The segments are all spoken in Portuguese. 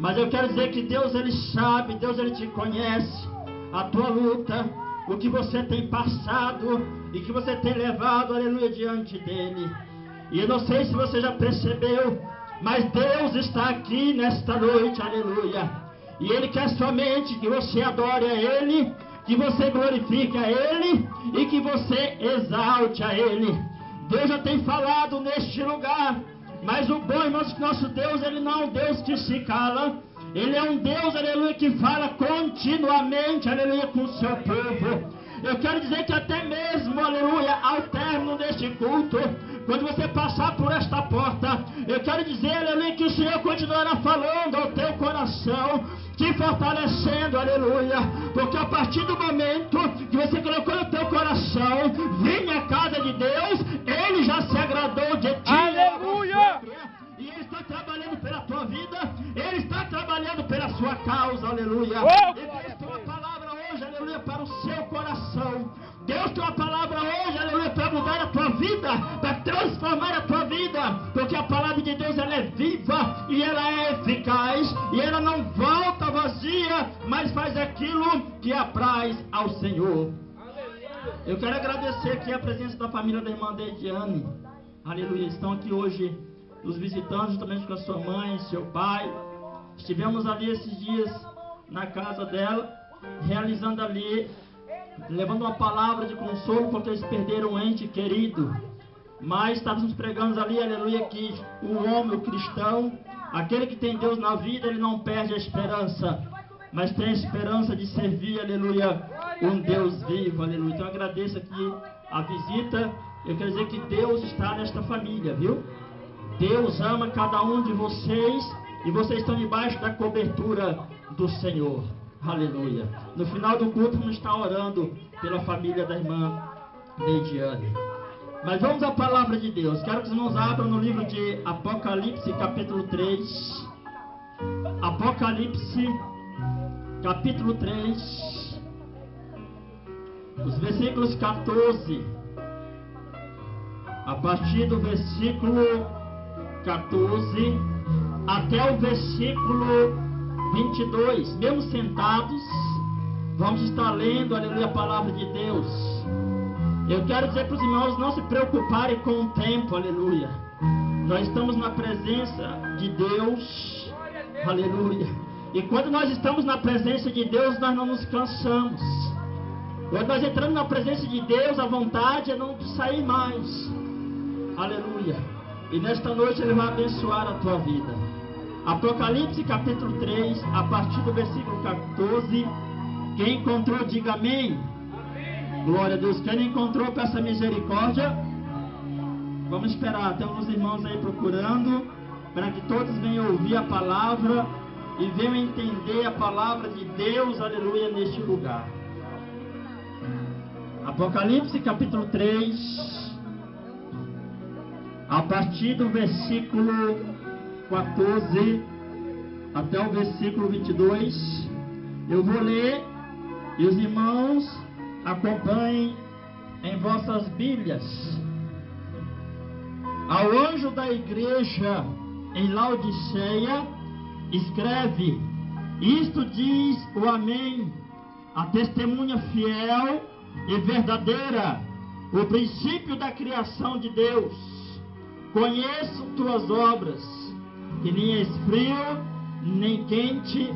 Mas eu quero dizer que Deus, Ele sabe, Deus, Ele te conhece, a tua luta, o que você tem passado e que você tem levado, aleluia, diante dEle. E eu não sei se você já percebeu, mas Deus está aqui nesta noite, aleluia. E Ele quer somente que você adore a Ele, que você glorifique a Ele e que você exalte a Ele. Deus já tem falado neste lugar, mas o bom, irmãos, que nosso Deus, Ele não é um Deus que se cala. Ele é um Deus, aleluia, que fala continuamente, aleluia, com o seu povo. Eu quero dizer que até mesmo, aleluia, ao término deste culto, quando você passar por esta porta, eu quero dizer, aleluia, que o Senhor continuará falando ao teu coração, te fortalecendo, aleluia, porque a partir do momento que você colocou no teu coração, vem à casa de Deus, Ele já se agradou de ti. Aleluia! E Ele está trabalhando pela tua vida, Ele está trabalhando pela sua causa, aleluia. Oh, E Deus tem uma palavra hoje, aleluia, para o seu coração. Deus tem uma palavra hoje, aleluia, para mudar a tua vida, para transformar a tua vida, porque a palavra de Deus, ela é viva e ela é eficaz, e ela não volta vazia, mas faz aquilo que apraz ao Senhor. Eu quero agradecer aqui a presença da família da irmã Deidiane, aleluia, estão aqui hoje nos visitando juntamente com a sua mãe, seu pai. Estivemos ali esses dias na casa dela, realizando ali, levando uma palavra de consolo, porque eles perderam um ente querido. Mas estávamos pregando ali, aleluia, que o homem, o cristão, aquele que tem Deus na vida, ele não perde a esperança, mas tem a esperança de servir, aleluia, um Deus vivo, aleluia. Então eu agradeço aqui a visita. Eu quero dizer que Deus está nesta família, viu? Deus ama cada um de vocês e vocês estão debaixo da cobertura do Senhor. Aleluia. No final do culto vamos estar orando pela família da irmã Deidiane. Mas vamos à palavra de Deus. Quero que os irmãos abram no livro de Apocalipse, capítulo 3. Apocalipse, capítulo 3. Os versículos 14. A partir do versículo 14 até o versículo 22, mesmo sentados, vamos estar lendo, aleluia, a palavra de Deus. Eu quero dizer para os irmãos não se preocuparem com o tempo, aleluia. Nós estamos na presença de Deus, aleluia. E quando nós estamos na presença de Deus, nós não nos cansamos. Quando nós entramos na presença de Deus, a vontade é não sair mais, aleluia. E nesta noite Ele vai abençoar a tua vida. Apocalipse capítulo 3, a partir do versículo 14. Quem encontrou, diga amém. Amém. Glória a Deus. Quem não encontrou, peça misericórdia. Vamos esperar, tem uns irmãos aí procurando, para que todos venham ouvir a palavra e venham entender a palavra de Deus, aleluia, neste lugar. Apocalipse capítulo 3, a partir do versículo 14 até o versículo 22, eu vou ler e os irmãos acompanhem em vossas Bíblias. Ao anjo da igreja em Laodiceia, escreve: isto diz o Amém, a testemunha fiel e verdadeira, o princípio da criação de Deus. Conheço tuas obras, que nem és frio, nem quente,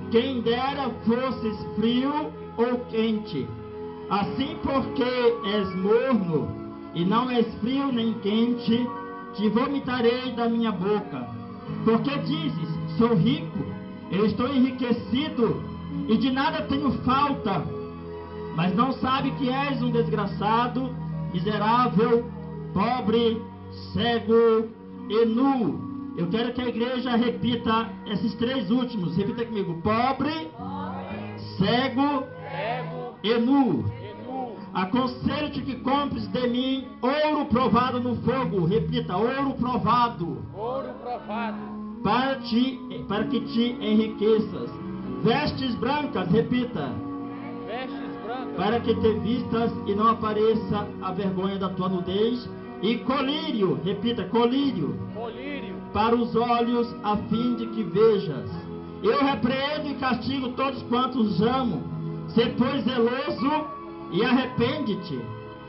quem dera fosses frio ou quente. Assim, porque és morno, e não és frio nem quente, te vomitarei da minha boca. Porque dizes, sou rico, eu estou enriquecido, e de nada tenho falta, mas não sabe que és um desgraçado, miserável, pobre, cego e nu. Eu quero que a igreja repita esses três últimos. Repita comigo: pobre, cego e nu. Aconselho-te que compres de mim ouro provado no fogo. Repita: ouro provado. Para que te enriqueças. Vestes brancas. Repita: para que te vistas e não apareça a vergonha da tua nudez. E colírio, repita: colírio, para os olhos, a fim de que vejas. Eu repreendo e castigo todos quantos amo. Sê, pois, zeloso e arrepende-te.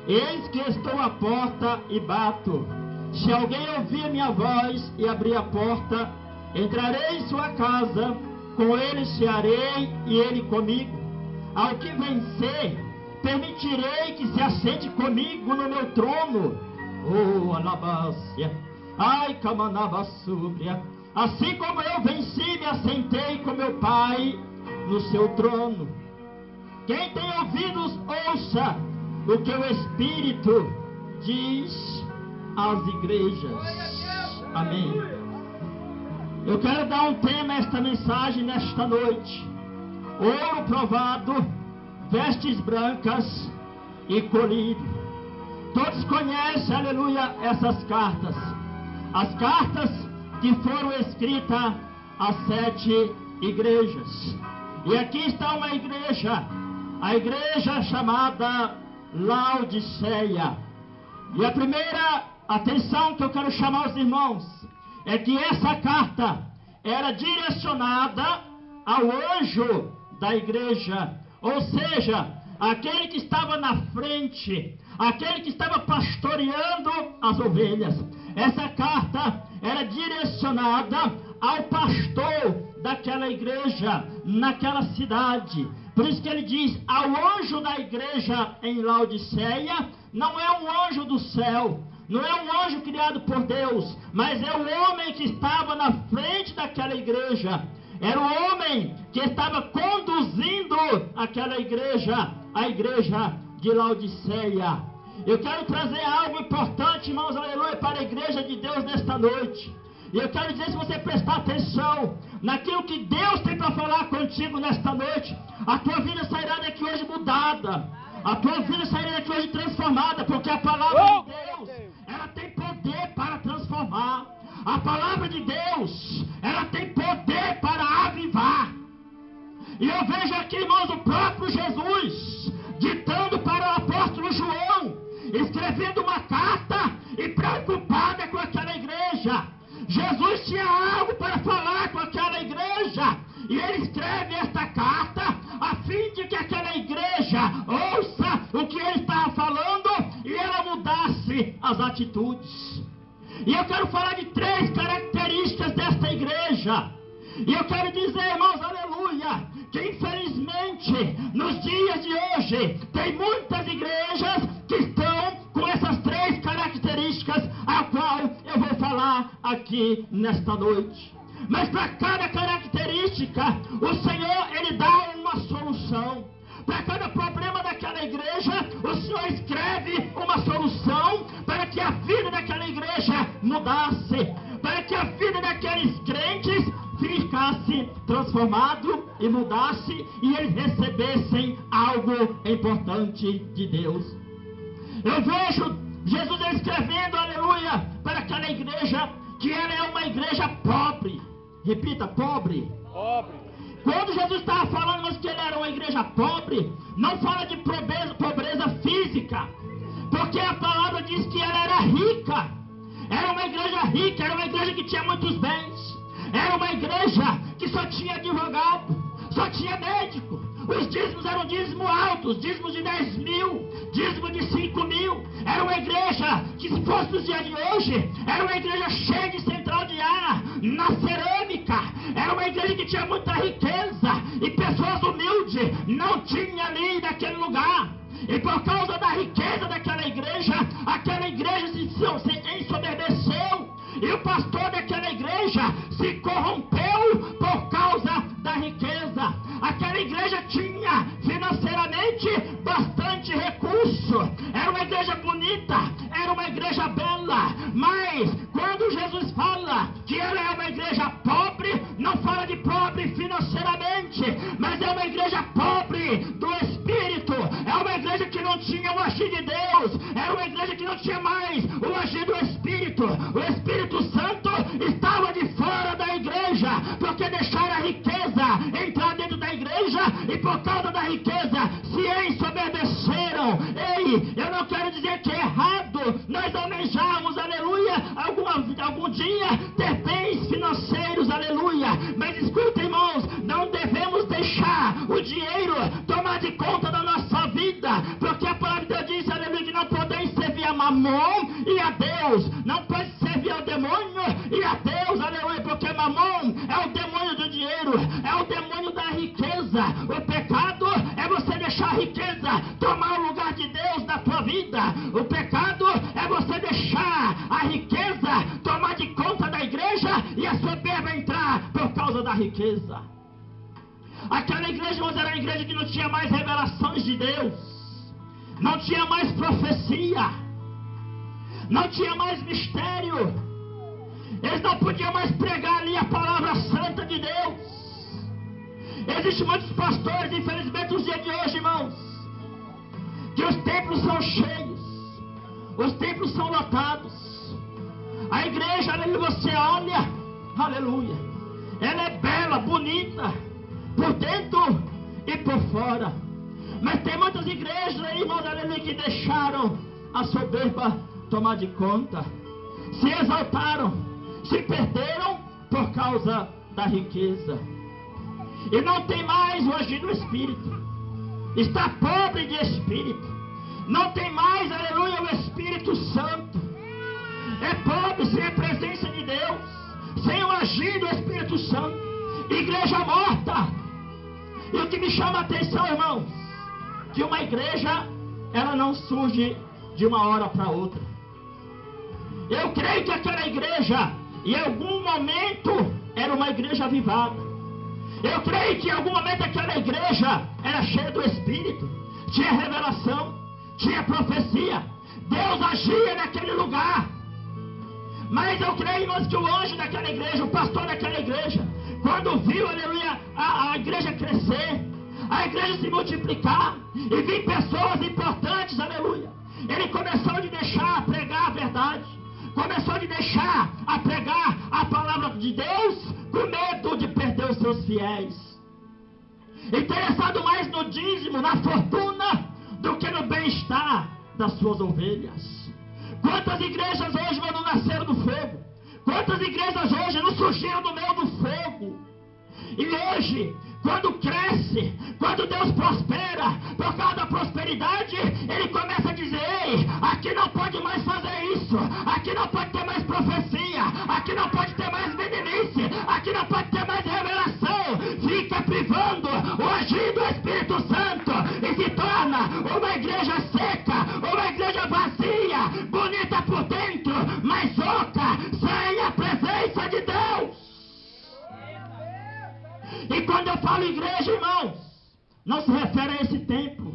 Eis que estou à porta e bato. Se alguém ouvir minha voz e abrir a porta, entrarei em sua casa, com ele cearei e ele comigo. Ao que vencer, permitirei que se assente comigo no meu trono. Oh, alabácia, ai, camanabasúbria. Assim como eu venci, me assentei com meu Pai no seu trono. Quem tem ouvidos, ouça o que o Espírito diz às igrejas. Amém. Eu quero dar um tema a esta mensagem nesta noite: ouro provado, vestes brancas e colírio. Todos conhecem, aleluia, essas cartas. As cartas que foram escritas às 7 igrejas. E aqui está uma igreja, a igreja chamada Laodiceia. E a primeira atenção que eu quero chamar os irmãos é que essa carta era direcionada ao anjo da igreja, ou seja, aquele que estava na frente, aquele que estava pastoreando as ovelhas. Essa carta era direcionada ao pastor daquela igreja, naquela cidade. Por isso que ele diz ao anjo da igreja em Laodiceia. Não é um anjo do céu, não é um anjo criado por Deus, mas é o homem que estava na frente daquela igreja. Era o homem que estava conduzindo aquela igreja, a igreja de Laodiceia. Eu quero trazer algo importante, irmãos, aleluia, para a igreja de Deus nesta noite. E eu quero dizer, se você prestar atenção naquilo que Deus tem para falar contigo nesta noite, a tua vida sairá daqui hoje mudada. A tua vida sairá daqui hoje transformada, porque a palavra de Deus, ela tem poder para transformar. A palavra de Deus, ela tem poder para avivar. E eu vejo aqui, irmãos, o próprio Jesus ditando para o apóstolo João, escrevendo uma carta e preocupada com aquela igreja. Jesus tinha algo para falar com aquela igreja, e ele escreve esta carta a fim de que aquela igreja ouça o que ele estava falando e ela mudasse as atitudes. E eu quero falar de 3 características desta igreja. E eu quero dizer, irmãos, aleluia, que infelizmente nos dias de hoje tem muitas igrejas que estão com essas 3 características, a qual eu vou falar aqui nesta noite. Mas para cada característica, o Senhor, ele dá uma solução. Para cada problema daquela igreja, o Senhor escreve uma solução para que a vida daquela igreja mudasse, para que a vida daqueles crentes ficasse transformado e mudasse, e eles recebessem algo importante de Deus. Eu vejo Jesus escrevendo, aleluia, para aquela igreja, que ela é uma igreja pobre. Repita, pobre. Pobre. Quando Jesus estava falando, mas que ele era uma igreja pobre, não fala de pobreza física, porque a palavra diz que ela era rica. Era uma igreja rica, era uma igreja que tinha muitos bens, era uma igreja que só tinha advogado, só tinha médico. Os dízimos eram dízimos altos, dízimos de 10 mil, dízimo de 5 mil. Era uma igreja que, se fosse nos dias de hoje, era uma igreja cheia de central de ar, na cerâmica. Era uma igreja que tinha muita riqueza, e pessoas humildes não tinham ali naquele lugar. E por causa da riqueza daquela igreja, aquela igreja se ensoberbeceu, e o pastor daquela igreja se corrompeu por causa da riqueza. Aquela igreja tinha financeiramente bastante recurso, era uma igreja bonita, era uma igreja bela, mas quando Jesus fala que ela é uma igreja pobre, não fala de pobre financeiramente, mas é uma igreja pobre do espírito. É uma igreja que não tinha o agir de Deus, era uma igreja que não tinha mais o agir do Espírito. O Espírito Santo estava de fora da igreja, porque deixaram a riqueza entrar dentro da igreja, e por causa da riqueza se ensoberbeceram. Ei, eu não quero dizer que é errado nós almejarmos, aleluia, algum dia ter bens financeiros, aleluia, mas escuta, irmãos, é o demônio do dinheiro, é o demônio da riqueza. O pecado é você deixar a riqueza tomar o lugar de Deus na tua vida. O pecado é você deixar a riqueza tomar de conta da igreja e a soberba entrar por causa da riqueza. Aquela igreja, mas era uma igreja que não tinha mais revelações de Deus, não tinha mais profecia, não tinha mais mistério. Eles não podiam mais pregar ali a palavra santa de Deus. Existem muitos pastores, infelizmente, nos dias de hoje, irmãos, que os templos são cheios, os templos são lotados. A igreja, aleluia, você olha, aleluia, ela é bela, bonita, por dentro e por fora. Mas tem muitas igrejas aí, irmãos, aleluia, que deixaram a soberba tomar de conta, se exaltaram, se perderam por causa da riqueza, e não tem mais o agir do Espírito, está pobre de Espírito, não tem mais, aleluia, o Espírito Santo, é pobre sem a presença de Deus, sem o agir do Espírito Santo, igreja morta. E o que me chama a atenção, irmãos, que uma igreja, ela não surge de uma hora para outra. Eu creio que aquela igreja, em algum momento, era uma igreja avivada. Eu creio que em algum momento aquela igreja era cheia do Espírito, tinha revelação, tinha profecia, Deus agia naquele lugar. Mas eu creio, irmãos, que o anjo daquela igreja, o pastor daquela igreja, quando viu, aleluia, a igreja crescer, a igreja se multiplicar, e vir pessoas importantes, aleluia, ele começou a deixar pregar a verdade, começou a deixar a pregar a palavra de Deus, com medo de perder os seus fiéis, interessado mais no dízimo, na fortuna, do que no bem-estar das suas ovelhas. Quantas igrejas hoje não nasceram do fogo? Quantas igrejas hoje não surgiram do meio do fogo? E hoje, quando cresce, quando Deus prospera, por causa da prosperidade, ele começa a dizer: ei, aqui não pode mais fazer isso, aqui não pode ter mais profecia, aqui não pode ter mais meninice, aqui não pode ter mais revelação. Fica privando o agir do Espírito Santo e se torna uma igreja seca, uma igreja vazia, bonita por dentro, mas oca, sem a presença de Deus. E quando eu falo igreja, irmãos, não se refere a esse templo.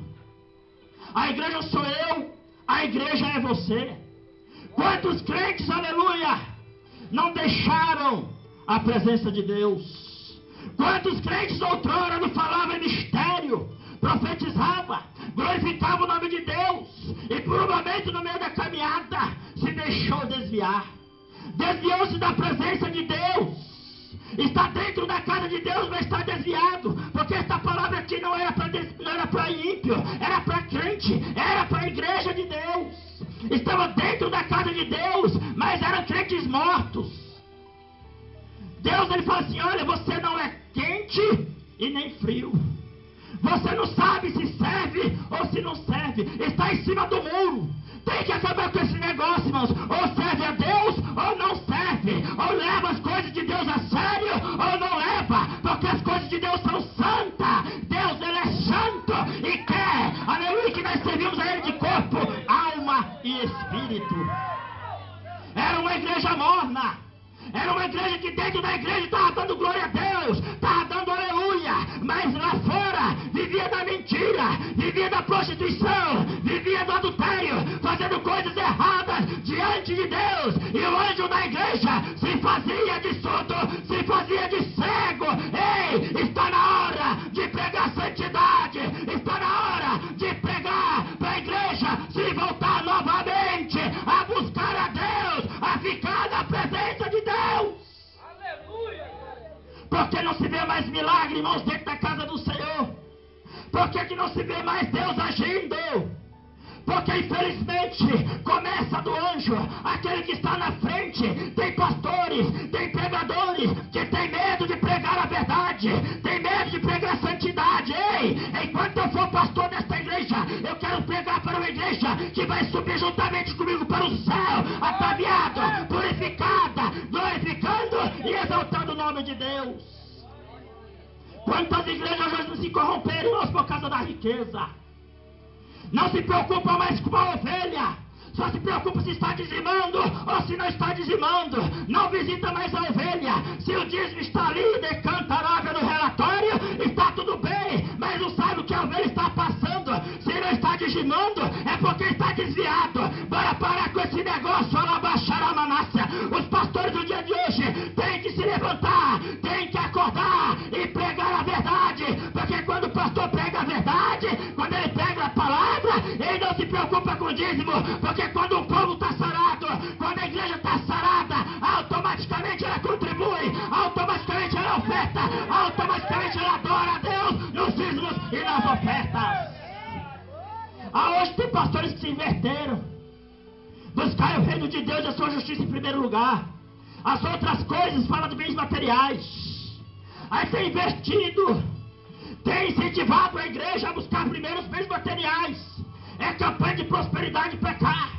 A igreja sou eu, a igreja é você. Quantos crentes, aleluia, não deixaram a presença de Deus? Quantos crentes outrora não falavam em mistério, profetizava, glorificava o nome de Deus, e por um momento no meio da caminhada se deixou desviar, desviou-se da presença de Deus. Está dentro da casa de Deus, mas está desviado, porque esta palavra aqui não era para ímpio, era para crente, era para a igreja de Deus. Estava dentro da casa de Deus, mas eram crentes mortos. Deus, ele fala assim: olha, você não é quente e nem frio, você não sabe se serve ou se não serve, está em cima do muro. Tem que acabar com esse negócio, irmãos. Ou serve a Deus ou não serve, ou leva as coisas de Deus a sério ou não leva, porque as coisas de Deus são santas. Deus, ele é santo e quer, aleluia, que nós servimos a ele de corpo, alma e espírito. Era uma igreja morna, era uma igreja que dentro da igreja estava dando glória a Deus, estava dando aleluia, mas lá fora vivia da mentira, vivia da prostituição, vivia do adultério, fazendo coisas erradas diante de Deus. E o anjo da igreja se fazia de surdo, se fazia de cego. Ei, está na hora de pregar santidade, está na hora de pregar para a igreja se voltar novamente a buscar a Deus, a ficar na presença de Deus. Por que não se vê mais milagre, irmãos, dentro da casa do Senhor? Por que não se vê mais Deus agindo? Porque infelizmente começa do anjo, aquele que está na frente. Tem pastores, tem pregadores que tem medo de pregar a verdade, tem medo de pregar a santidade. Ei, enquanto eu for pastor desta igreja, eu quero pregar para uma igreja que vai subir juntamente comigo para o céu, ataviada, purificada, glorificando e exaltando o nome de Deus. Deus. Quantas igrejas hoje não se corromperam, irmãos, por causa da riqueza? Não se preocupa mais com a ovelha, só se preocupa se está dizimando ou se não está dizimando. Não visita mais a ovelha. Se o dízimo está ali, decantarável no relatório, está tudo bem, mas não sabe o que a ovelha está passando. Se não está dizimando, é porque está desviado. Bora parar com esse negócio, alabaxaramanácia. Os pastores do dia de hoje têm que se levantar, têm que acordar e pregar a verdade, porque quando o pastor prega a verdade, quando ele prega a palavra, ele não se preocupa com o dízimo, porque quando o povo está sarado, quando a igreja está sarada, automaticamente ela contribui, automaticamente ela oferta, automaticamente ela adora a Deus nos dízimos e nas ofertas. Hoje tem pastores que se inverteram, buscaram o reino de Deus e a sua justiça em primeiro lugar. As outras coisas falam de bens materiais. Aí tem investido, tem incentivado a igreja a buscar primeiro os bens materiais. É campanha de prosperidade para cá,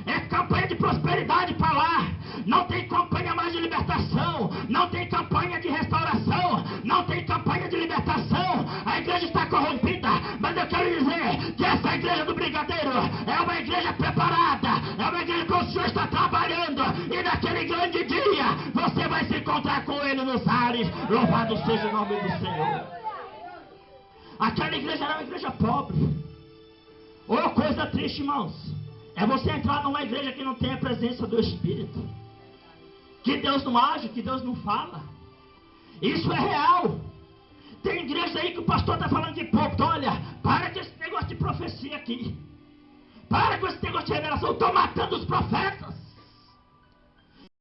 é campanha de prosperidade para lá. Não tem campanha mais de libertação, não tem campanha de restauração, não tem campanha de libertação. A igreja está corrompida, mas eu quero dizer que essa igreja do Brigadeiro é uma igreja preparada, é uma igreja que o Senhor está trabalhando, e naquele grande dia você vai se encontrar com Ele nos ares. Louvado seja o nome do Senhor. Aquela igreja era uma igreja pobre. Oh, coisa triste, irmãos, é você entrar numa igreja que não tem a presença do Espírito, que Deus não age, que Deus não fala. Isso é real. Tem igreja aí que o pastor está falando de pouco. Olha, para com esse negócio de profecia aqui, para com esse negócio de revelação. Estou matando os profetas.